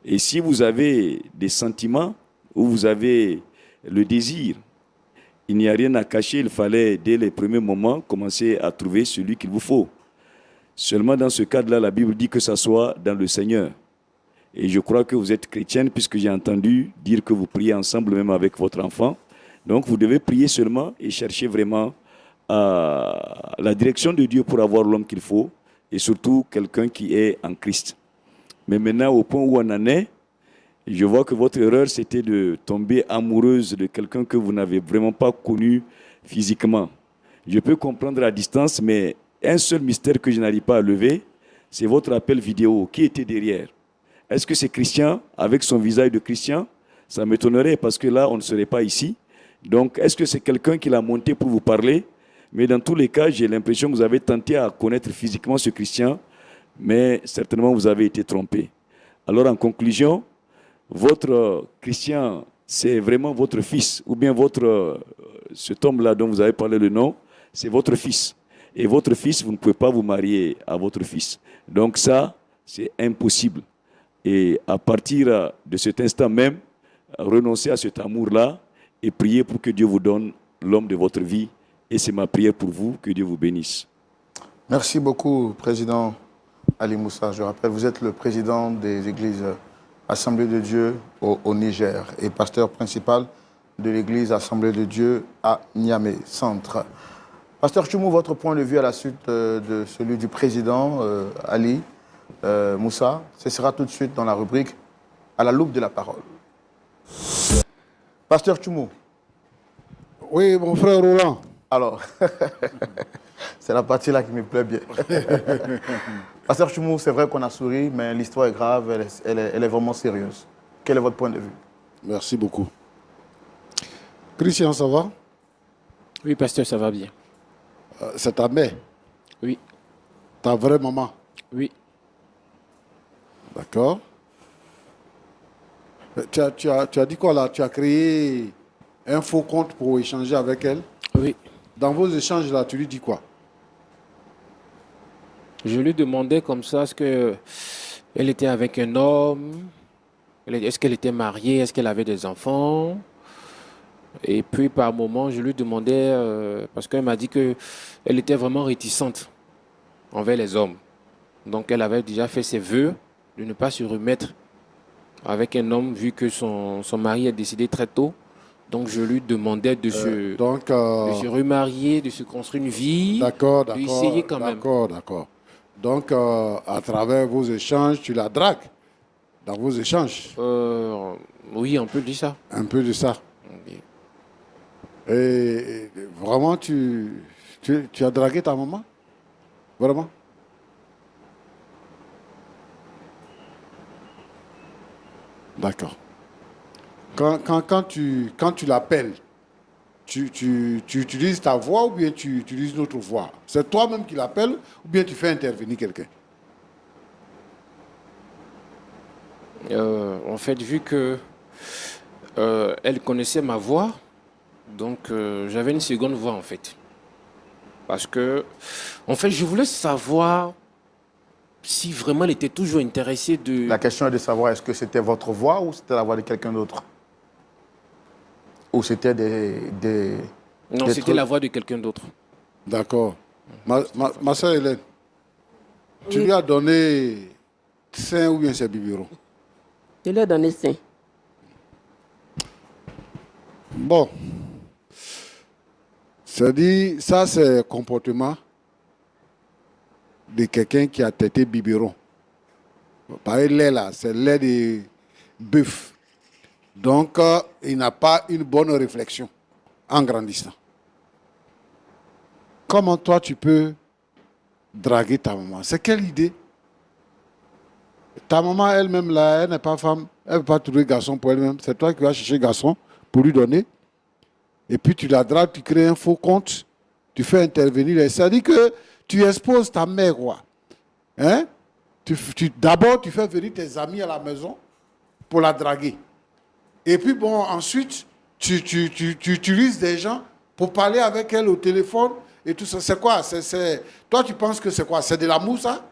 Et si vous avez des sentiments ou vous avez le désir, il n'y a rien à cacher. Il fallait, dès les premiers moments, commencer à trouver celui qu'il vous faut. Seulement dans ce cadre-là, la Bible dit que ça soit dans le Seigneur. Et je crois que vous êtes chrétienne puisque j'ai entendu dire que vous priez ensemble même avec votre enfant. Donc vous devez prier seulement et chercher vraiment la direction de Dieu pour avoir l'homme qu'il faut et surtout quelqu'un qui est en Christ. Mais maintenant, au point où on en est, je vois que votre erreur, c'était de tomber amoureuse de quelqu'un que vous n'avez vraiment pas connu physiquement. Je peux comprendre à distance, mais un seul mystère que je n'arrive pas à lever, c'est votre appel vidéo. Qui était derrière? Est-ce que c'est Christian, avec son visage de Christian? Ça m'étonnerait parce que là, on ne serait pas ici. Donc, est-ce que c'est quelqu'un qui l'a monté pour vous parler? Mais dans tous les cas, j'ai l'impression que vous avez tenté à connaître physiquement ce Christian, mais certainement vous avez été trompé. Alors, en conclusion, votre Christian, c'est vraiment votre fils, ou bien cet homme-là dont vous avez parlé le nom, c'est votre fils. Et votre fils, vous ne pouvez pas vous marier à votre fils. Donc ça, c'est impossible. Et à partir de cet instant même, renoncez à cet amour-là et priez pour que Dieu vous donne l'homme de votre vie. Et c'est ma prière pour vous, que Dieu vous bénisse.
Merci beaucoup, Président Ali Moussa. Je rappelle, vous êtes le président des églises Assemblée de Dieu au Niger et pasteur principal de l'église Assemblée de Dieu à Niamey Centre. Pasteur Choumou, votre point de vue à la suite de celui du président Ali Moussa, ce sera tout de suite dans la rubrique à la loupe de la parole. Pasteur Choumou.
Oui, mon frère Roland.
Alors, c'est la partie là qui me plaît bien. Pasteur Choumou, c'est vrai qu'on a souri, mais l'histoire est grave, elle est vraiment sérieuse. Quel est votre point de vue?
Merci beaucoup. Christian, ça va?
Oui, pasteur, ça va bien.
C'est ta mère,
Oui,
ta vraie maman.
oui.
D'accord. Tu as dit quoi là? Tu as créé un faux compte pour échanger avec elle.
Oui.
Dans vos échanges là, tu lui dis quoi?
Je lui demandais comme ça, est-ce que elle était avec un homme? Est-ce qu'elle était mariée? Est-ce qu'elle avait des enfants? Et puis par moment, je lui demandais, parce qu'elle m'a dit que elle était vraiment réticente envers les hommes. Donc elle avait déjà fait ses vœux de ne pas se remettre avec un homme vu que son mari est décédé très tôt. Donc je lui demandais de
Donc,
de se remarier, de se construire une vie,
d'accord,
de essayer quand même.
d'accord. Donc, à travers vos échanges, tu la dragues. Dans vos échanges,
Oui, on peut dire ça.
un peu de ça.
Oui.
Et vraiment, tu as dragué ta maman? Vraiment? D'accord. Quand tu l'appelles, tu utilises ta voix ou bien tu utilises notre voix? C'est toi-même qui l'appelles ou bien tu fais intervenir quelqu'un?
En fait, vu que elle connaissait ma voix, donc j'avais une seconde voix en fait. Parce que, en fait, je voulais savoir si vraiment elle était toujours intéressée de...
La question est de savoir est-ce que c'était votre voix ou c'était la voix de quelqu'un d'autre? Ou c'était
Non,
des
c'était
trucs-
la voix de quelqu'un d'autre.
D'accord. Ma soeur Hélène, tu
Oui.
lui as donné sein ou bien c'est biberon?
Je lui ai donné 5.
Bon. C'est-à-dire, ça c'est le comportement de quelqu'un qui a tété biberon. Pareil, lait là, c'est lait de bœuf. Donc, il n'a pas une bonne réflexion en grandissant. Comment toi tu peux draguer ta maman? C'est quelle idée? Ta maman elle-même là, elle n'est pas femme, elle ne peut pas trouver garçon pour elle-même. C'est toi qui vas chercher garçon pour lui donner. Et puis tu la dragues, tu crées un faux compte, tu fais intervenir. Ça dit que tu exposes ta mère, quoi. Hein? D'abord, tu fais venir tes amis à la maison pour la draguer. Et puis bon, ensuite, tu utilises des gens pour parler avec elle au téléphone et tout ça. C'est quoi? Toi, tu penses que c'est quoi? C'est de l'amour, ça?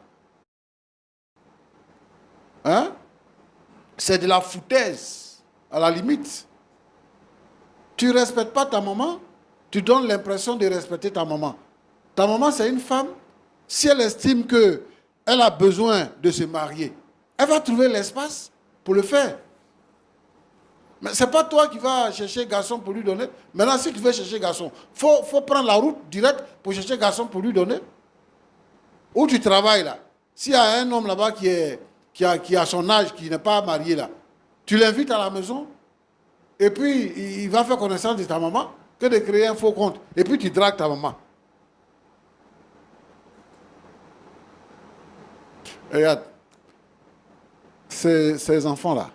Hein? C'est de la foutaise, à la limite. Tu ne respectes pas ta maman, tu donnes l'impression de respecter ta maman. Ta maman, c'est une femme. Si elle estime qu'elle a besoin de se marier, elle va trouver l'espace pour le faire. Mais ce n'est pas toi qui vas chercher garçon pour lui donner. Maintenant, si tu veux chercher garçon, il faut prendre la route directe pour chercher garçon pour lui donner. Où tu travailles là, s'il y a un homme là-bas qui a son âge, qui n'est pas marié là, tu l'invites à la maison, et puis il va faire connaissance de ta maman, que de créer un faux compte. Et puis tu dragues ta maman. Regarde, ces enfants-là,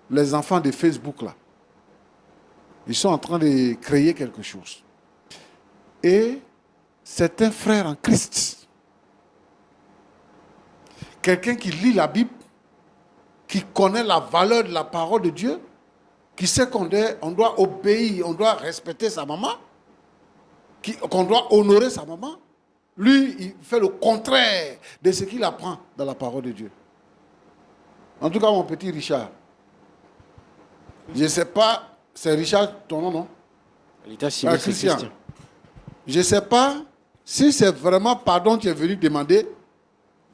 les enfants de Facebook là, ils sont en train de créer quelque chose. Et c'est un frère en Christ. Quelqu'un qui lit la Bible, qui connaît la valeur de la parole de Dieu, qui sait qu'on doit obéir, on doit respecter sa maman, qu'on doit honorer sa maman. Lui, il fait le contraire de ce qu'il apprend dans la parole de Dieu. En tout cas, mon petit Richard, je ne sais pas, c'est Richard ton nom, non?
L'état civil, c'est
Christian.
Christian.
Je ne sais pas si c'est vraiment pardon que tu es venu demander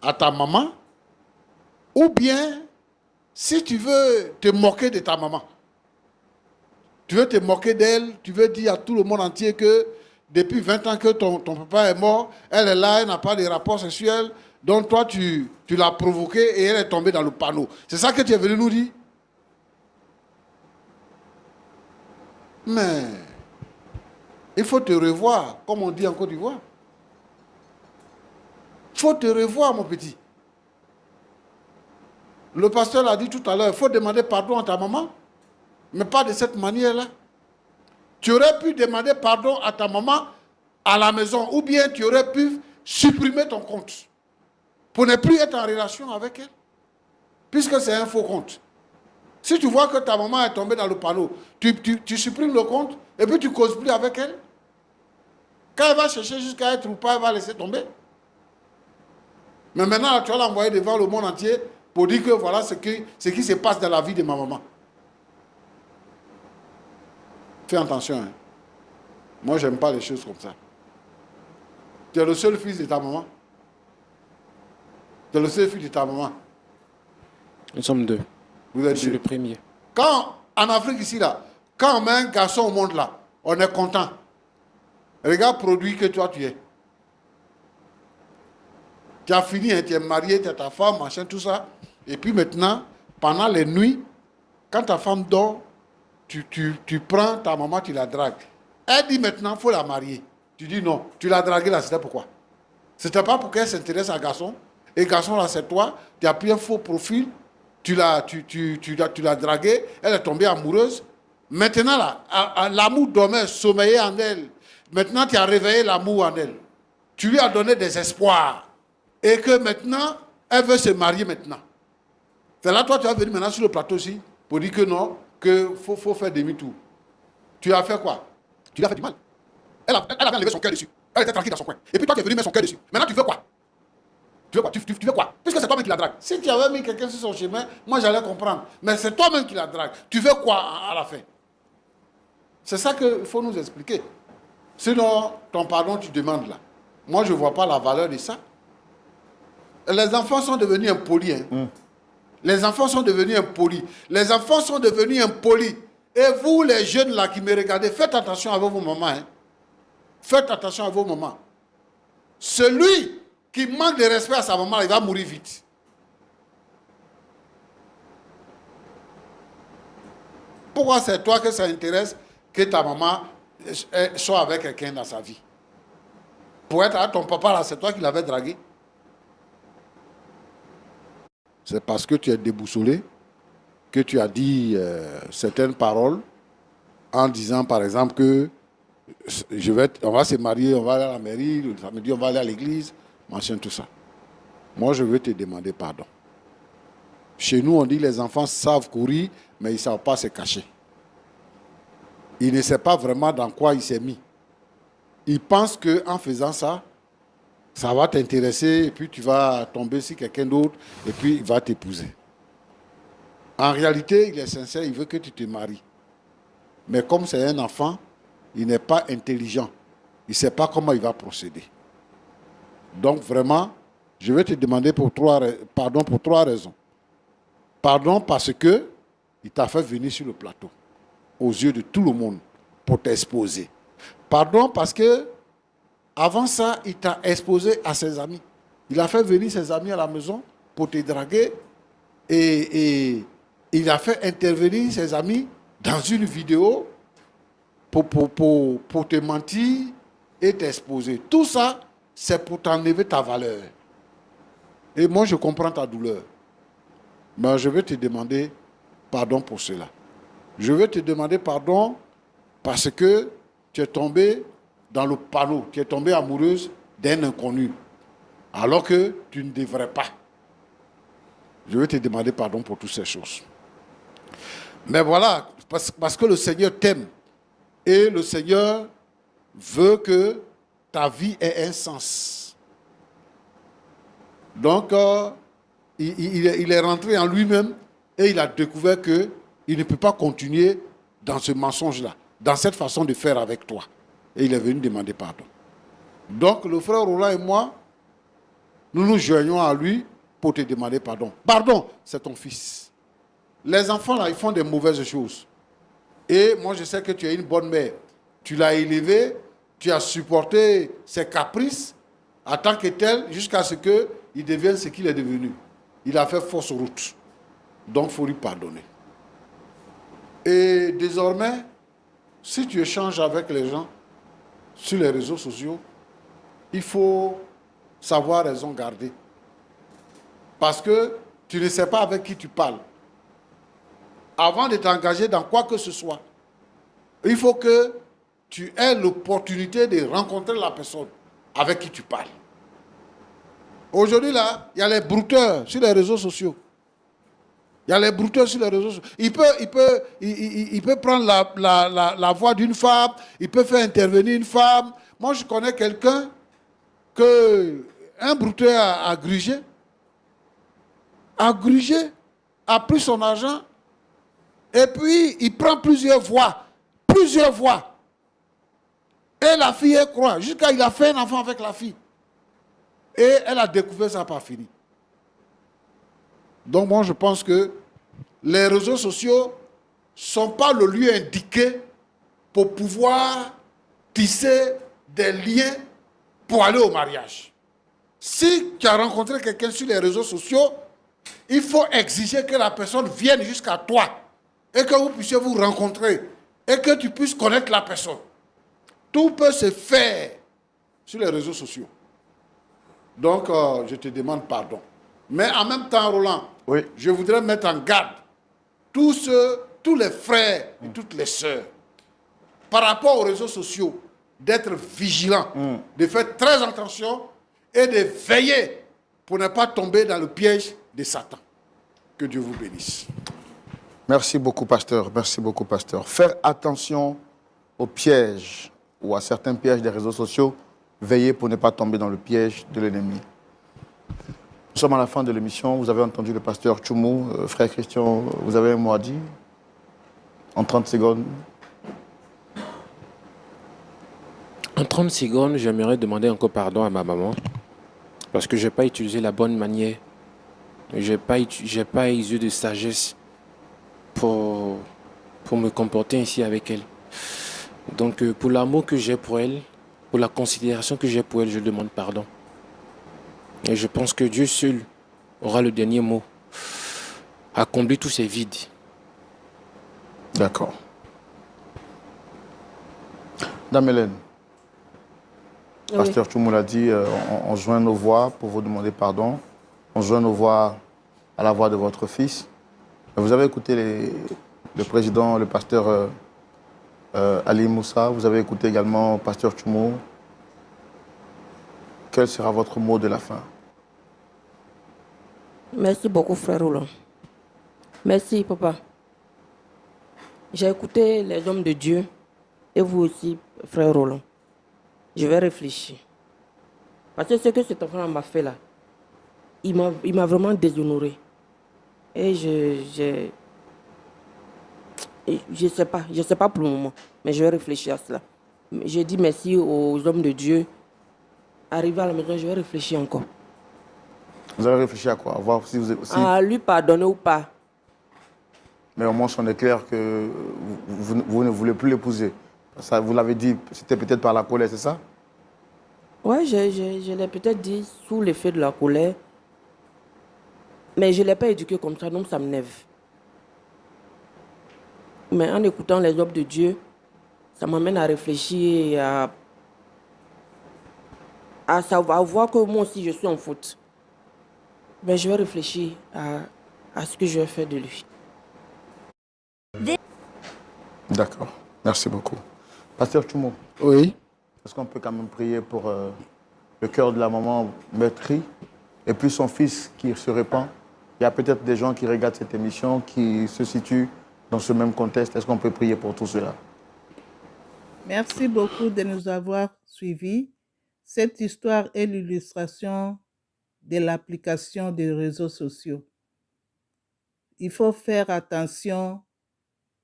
à ta maman, ou bien si tu veux te moquer de ta maman. Tu veux te moquer d'elle, tu veux dire à tout le monde entier que depuis 20 ans que ton papa est mort, elle est là, elle n'a pas de rapport sexuel, donc toi tu l'as provoqué et elle est tombée dans le panneau. C'est ça que tu es venu nous dire? Mais Il faut te revoir, comme on dit en Côte d'Ivoire. Il faut te revoir, mon petit. Le pasteur l'a dit tout à l'heure, il faut demander pardon à ta maman, mais pas de cette manière-là. Tu aurais pu demander pardon à ta maman à la maison, ou bien tu aurais pu supprimer ton compte pour ne plus être en relation avec elle, puisque c'est un faux compte. Si tu vois que ta maman est tombée dans le panneau, tu supprimes le compte et puis tu ne causes plus avec elle. Quand elle va chercher jusqu'à être ou pas, elle va laisser tomber. Mais maintenant, tu vas l'envoyer devant le monde entier pour dire que voilà ce qui se passe dans la vie de ma maman. Fais attention. Hein. Moi, je n'aime pas les choses comme ça. Tu es le seul fils de ta maman. Tu es le seul fils de ta maman.
Nous sommes deux.
Vous êtes
Je suis
deux.
le premier.
Quand, en Afrique ici, là, quand on met un garçon au monde, là, on est content. Regarde produit que toi, tu es. Tu as fini, hein, tu es marié, tu as ta femme, machin, tout ça. Et puis maintenant, pendant les nuits, quand ta femme dort, tu prends ta maman, tu la dragues. Elle dit maintenant, il faut la marier. Tu dis non, tu l'as draguée là, c'était pourquoi? C'était pas pour qu'elle s'intéresse à un garçon. Et garçon là, c'est toi, tu as pris un faux profil, tu l'as draguée, elle est tombée amoureuse. Maintenant là, l'amour dormait, sommeillait en elle. Maintenant, tu as réveillé l'amour en elle. Tu lui as donné des espoirs. Et que maintenant, elle veut se marier maintenant. C'est là, toi, tu vas venir maintenant sur le plateau aussi pour dire que non, qu'il faut faire demi-tour. Tu as fait quoi? Tu lui as fait du mal. Elle avait enlevé son cœur dessus. Elle était tranquille dans son coin. Et puis toi, tu es venu mettre son cœur dessus. Maintenant, tu veux quoi? Tu veux quoi? Tu veux quoi? Puisque c'est toi-même qui la drague. Si tu avais mis quelqu'un sur son chemin, moi, j'allais comprendre. Mais c'est toi-même qui la drague. Tu veux quoi à la fin? C'est ça qu'il faut nous expliquer. Sinon, ton pardon, tu demandes là. Moi, je ne vois pas la valeur de ça. Les enfants sont devenus impolis. Hein. Les enfants sont devenus impolis. Les enfants sont devenus impolis. Et vous, les jeunes là qui me regardez, faites attention à vos mamans. Hein. Faites attention à vos mamans. Celui qui manque de respect à sa maman, il va mourir vite. Pourquoi c'est toi que ça intéresse que ta maman soit avec quelqu'un dans sa vie? Pour être à ton papa là, c'est toi qui l'avais dragué. C'est parce que tu es déboussolé que tu as dit certaines paroles en disant par exemple que on va se marier, on va aller à la mairie, le samedi on va aller à l'église, machin, tout ça. Moi je veux te demander pardon. Chez nous on dit les enfants savent courir mais ils ne savent pas se cacher. Ils ne savent pas vraiment dans quoi il s'est mis. Ils pensent qu'en faisant ça, ça va t'intéresser et puis tu vas tomber sur quelqu'un d'autre et puis il va t'épouser. En réalité, il est sincère, il veut que tu te maries. Mais comme c'est un enfant, il n'est pas intelligent. Il ne sait pas comment il va procéder. Donc vraiment, je vais te demander pardon pour 3 raisons. Pardon parce que il t'a fait venir sur le plateau, aux yeux de tout le monde, pour t'exposer. Pardon parce que avant ça, il t'a exposé à ses amis. Il a fait venir ses amis à la maison pour te draguer et il a fait intervenir ses amis dans une vidéo pour te mentir et t'exposer. Tout ça, c'est pour t'enlever ta valeur. Et moi, je comprends ta douleur. Mais je vais te demander pardon pour cela. Je vais te demander pardon parce que tu es tombé dans le panneau, tu es tombée amoureuse d'un inconnu, alors que tu ne devrais pas. Je vais te demander pardon pour toutes ces choses. Mais voilà, parce que le Seigneur t'aime et le Seigneur veut que ta vie ait un sens. Donc, il est rentré en lui-même et il a découvert qu'il ne peut pas continuer dans ce mensonge-là, dans cette façon de faire avec toi. Et il est venu demander pardon. Donc, le frère Roland et moi, nous nous joignons à lui pour te demander pardon. Pardon, c'est ton fils. Les enfants, là, ils font des mauvaises choses. Et moi, je sais que tu es une bonne mère. Tu l'as élevé, tu as supporté ses caprices en tant que tel jusqu'à ce qu'il devienne ce qu'il est devenu. Il a fait fausse route. Donc, il faut lui pardonner. Et désormais, si tu échanges avec les gens, sur les réseaux sociaux, il faut savoir raison garder. Parce que tu ne sais pas avec qui tu parles. Avant de t'engager dans quoi que ce soit, il faut que tu aies l'opportunité de rencontrer la personne avec qui tu parles. Aujourd'hui, là, il y a les brouteurs sur les réseaux sociaux. Il y a les brouteurs sur les réseaux sociaux. Il peut prendre la voix d'une femme, il peut faire intervenir une femme. Moi, je connais quelqu'un un brouteur a grugé, a pris son argent, et puis il prend plusieurs voix. Et la fille, elle croit, jusqu'à il a fait un enfant avec la fille. Et elle a découvert ça par fini. Donc moi, je pense que les réseaux sociaux ne sont pas le lieu indiqué pour pouvoir tisser des liens pour aller au mariage. Si tu as rencontré quelqu'un sur les réseaux sociaux, il faut exiger que la personne vienne jusqu'à toi et que vous puissiez vous rencontrer et que tu puisses connaître la personne. Tout peut se faire sur les réseaux sociaux. Donc, je te demande pardon. Mais en même temps, Roland,
Oui.
je voudrais mettre en garde tous les frères et toutes les sœurs par rapport aux réseaux sociaux, d'être vigilants, de faire très attention et de veiller pour ne pas tomber dans le piège de Satan. Que Dieu vous bénisse.
Merci beaucoup, pasteur. Merci beaucoup, pasteur. Faire attention aux pièges ou à certains pièges des réseaux sociaux. Veillez pour ne pas tomber dans le piège de l'ennemi. Nous sommes à la fin de l'émission. Vous avez entendu le pasteur Tchoumou. Frère Christian, vous avez un mot à dire en 30 secondes.
En 30 secondes, j'aimerais demander encore pardon à ma maman parce que je n'ai pas utilisé la bonne manière. Je n'ai pas eu de sagesse pour me comporter ainsi avec elle. Donc, pour l'amour que j'ai pour elle, pour la considération que j'ai pour elle, je demande pardon. Et je pense que Dieu seul aura le dernier mot à combler tous ces vides.
D'accord. Dame Hélène,
Oui.
pasteur Tchoumou l'a dit, on joint nos voix pour vous demander pardon. On joint nos voix à la voix de votre fils. Vous avez écouté le président, le pasteur Ali Moussa. Vous avez écouté également pasteur Tchoumou. Quel sera votre mot de la fin?
Merci beaucoup, frère Roland. Merci, papa. J'ai écouté les hommes de Dieu et vous aussi, frère Roland. Je vais réfléchir. Parce que ce que cet enfant m'a fait là, il m'a vraiment déshonoré. Et je sais pas pour le moment, mais je vais réfléchir à cela. J'ai dit merci aux hommes de Dieu. Arrivé à la maison, je vais réfléchir encore.
Vous avez réfléchi à quoi? Voir si
À lui pardonner ou pas.
Mais au moins, on est clair que vous ne voulez plus l'épouser. Ça, vous l'avez dit, c'était peut-être par la colère, c'est ça?
Ouais, je l'ai peut-être dit sous l'effet de la colère. Mais je ne l'ai pas éduqué comme ça, donc ça m'énerve. Mais en écoutant les hommes de Dieu, ça m'amène à réfléchir et à savoir voir que moi aussi je suis en faute. Mais je vais réfléchir à ce que je vais faire de lui.
D'accord. Merci beaucoup. Pasteur Tchoumou,
Oui.
est-ce qu'on peut quand même prier pour le cœur de la maman meurtrie et puis son fils qui se répand? Il y a peut-être des gens qui regardent cette émission qui se situent dans ce même contexte. Est-ce qu'on peut prier pour tout cela?
Merci beaucoup de nous avoir suivis. Cette histoire est l'illustration de l'application des réseaux sociaux. Il faut faire attention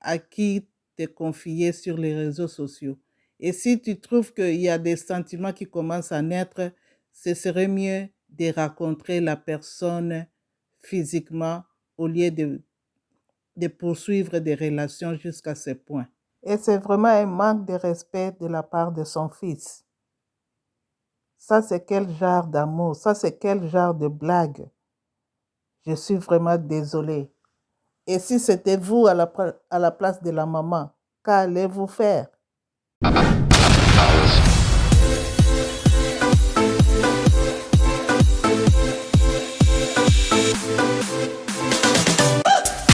à qui te confier sur les réseaux sociaux. Et si tu trouves qu'il y a des sentiments qui commencent à naître, ce serait mieux de rencontrer la personne physiquement au lieu de poursuivre des relations jusqu'à ce point. Et c'est vraiment un manque de respect de la part de son fils. Ça, c'est quel genre d'amour? Ça, c'est quel genre de blague? Je suis vraiment désolée. Et si c'était vous à la place de la maman, qu'allez-vous faire?